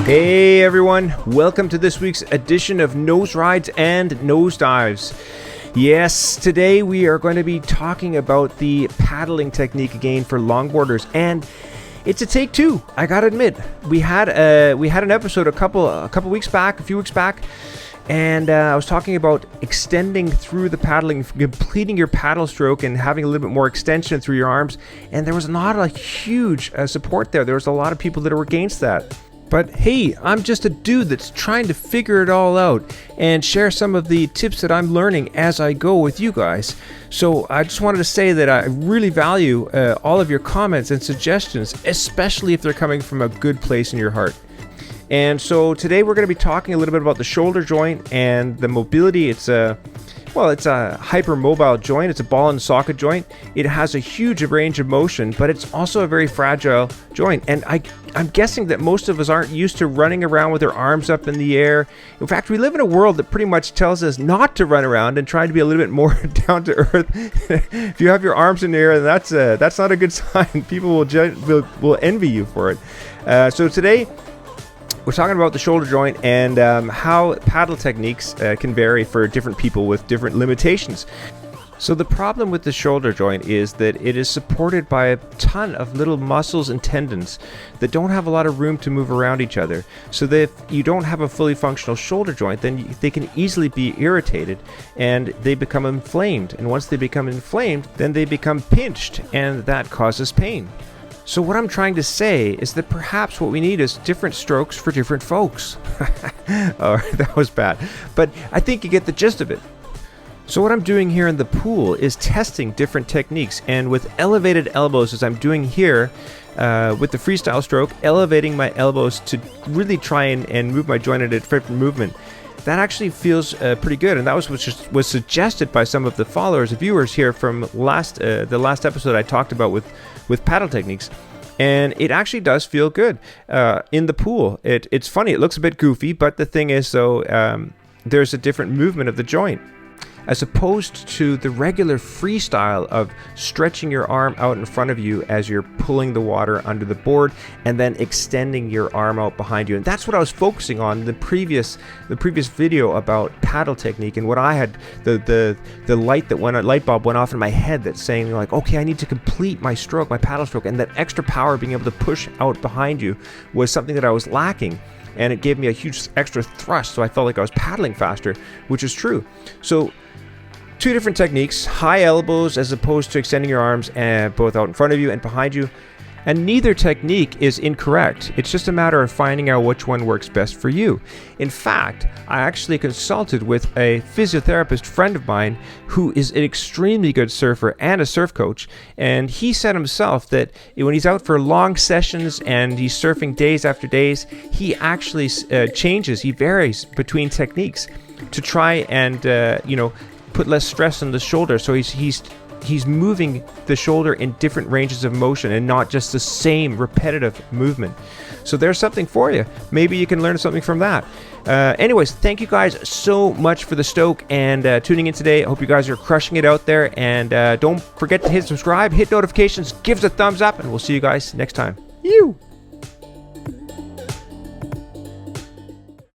Hey everyone, welcome to this week's edition of Nose Rides and Nosedives. Yes, today we are going to be talking about the paddling technique again for longboarders, and it's a take two. I gotta admit, we had an episode a few weeks back, and I was talking about extending through the paddling, completing your paddle stroke and having a little bit more extension through your arms, and there was not a huge support there. There was a lot of people that were against that. But hey, I'm just a dude that's trying to figure it all out and share some of the tips that I'm learning as I go with you guys. So I just wanted to say that I really value all of your comments and suggestions, especially if they're coming from a good place in your heart. And so today we're going to be talking a little bit about the shoulder joint and the mobility. It's a hypermobile joint. It's a ball and socket joint. It has a huge range of motion, but it's also a very fragile joint. And I'm guessing that most of us aren't used to running around with our arms up in the air. In fact, we live in a world that pretty much tells us not to run around and try to be a little bit more down to earth. If you have your arms in the air, that's not a good sign. People will envy you for it. So today, we're talking about the shoulder joint and how paddle techniques can vary for different people with different limitations. So the problem with the shoulder joint is that it is supported by a ton of little muscles and tendons that don't have a lot of room to move around each other. So that if you don't have a fully functional shoulder joint, then they can easily be irritated and they become inflamed. And once they become inflamed, then they become pinched, and that causes pain. So what I'm trying to say is that perhaps what we need is different strokes for different folks. Oh, that was bad. But I think you get the gist of it. So what I'm doing here in the pool is testing different techniques, and with elevated elbows, as I'm doing here with the freestyle stroke, elevating my elbows to really try and move my joint at a different movement. That actually feels pretty good, and that was suggested by some of the followers, viewers here from the last episode I talked about with paddle techniques, and it actually does feel good in the pool. It's funny, it looks a bit goofy, but the thing is, though, there's a different movement of the joint, as opposed to the regular freestyle of stretching your arm out in front of you as you're pulling the water under the board and then extending your arm out behind you. And that's what I was focusing on in the previous video about paddle technique, and what I had the light bulb went off in my head that's saying, like, okay, I need to complete my stroke, my paddle stroke, and that extra power, being able to push out behind you, was something that I was lacking. And it gave me a huge extra thrust, so I felt like I was paddling faster, which is true. So two different techniques: high elbows as opposed to extending your arms, both out in front of you and behind you. And neither technique is incorrect. It's just a matter of finding out which one works best for you. In fact, I actually consulted with a physiotherapist friend of mine who is an extremely good surfer and a surf coach. And he said himself that when he's out for long sessions and he's surfing days after days, he actually he varies between techniques to try and, put less stress on the shoulder. So he's moving the shoulder in different ranges of motion and not just the same repetitive movement. So there's something for you. Maybe you can learn something from that. Anyways, thank you guys so much for the stoke and tuning in today. I hope you guys are crushing it out there, and don't forget to hit subscribe, hit notifications, give us a thumbs up, and we'll see you guys next time. You.